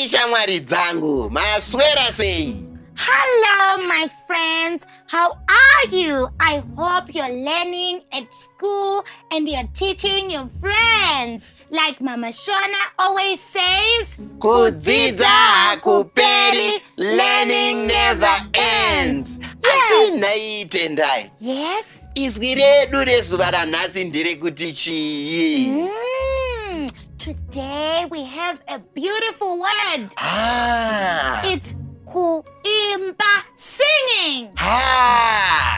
shamwari dzangu, maswera sei? Hello, my friends. How are you? I hope you're learning at school and you're teaching your friends. Like Mhamha Shona always says, Kudzidza hakuperi, learning never ends. Asi nhai Tendai. Yes? Izwi redu rezuva ranhasi nderekuti chii? Today we have a beautiful word. It's Kuyimba, singing.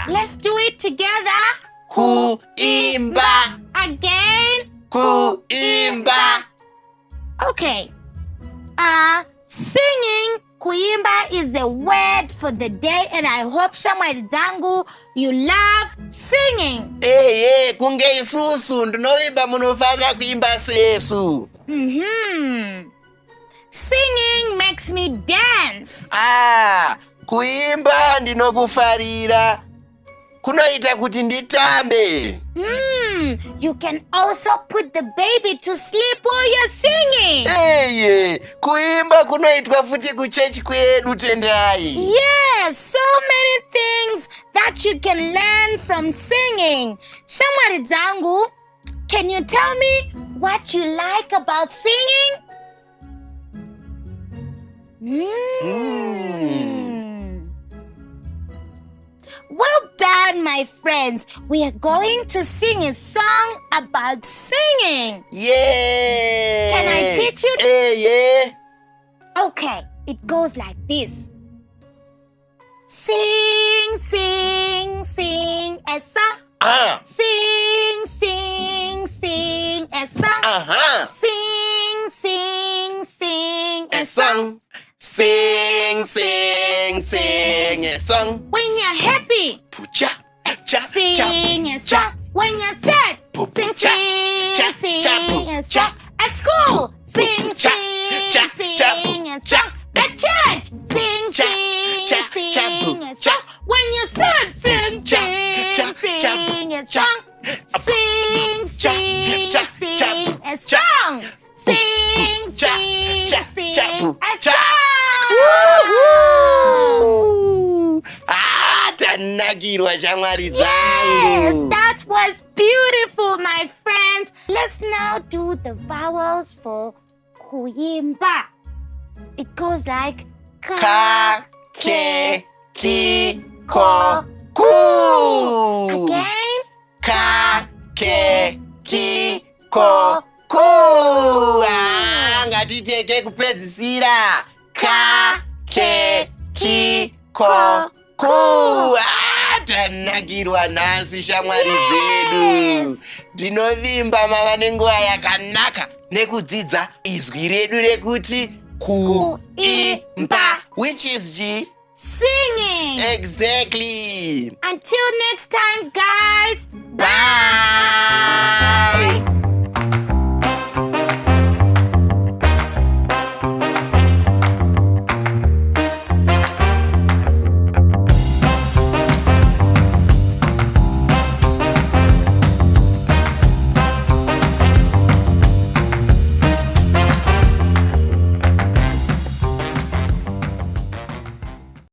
Let's do it together. Kuyimba. Again. Kuyimba. Okay. Singing Kuyimba is a word for the day, and I hope shamwari dzangu you love singing. Hey, kunge isusu ndinovimba munofanira kuimba sesu. Singing makes me dance. Kuimba ndinokufarira. Kunoita kuti nditambe. You can also put the baby to sleep while you're singing. Hey, kuimba kunoitwa futi kuchechi kwedu Tendai. Yes, so many things that you can learn from singing. Shamwari dzangu, can you tell me what you like about singing? Well done, my friends. We are going to sing a song about singing. Yeah. Can I teach you? Yeah. Okay, it goes like this. Sing, sing, sing a song. Sing, sing, sing a song. Sing, sing, sing a song. Sing, sing, sing a song. When you're happy, sing a song. When you're sad, sing, sing a song. At school, sing, sing a song. At church, sing, sing a song. When you're sad, sing, sing a song. Sing, sing a song. Sing, sing a song. Yes, that was beautiful, my friends. Let's now do the vowels for Kuyimba. It goes like ka, ke, ki, ko, ku. Again. Ka, ke, ki, ko, ku. Ngatiteke kupedzisira. Ka, ke, ki, ko, ku. Tanakirwa nhasi shamwari dzedu. Ndinovimba mava nenguva yakanaka nekudzidza izwi redu rekuti Kuyimba, which is G? Singing. Exactly. Until next time, guys. Bye.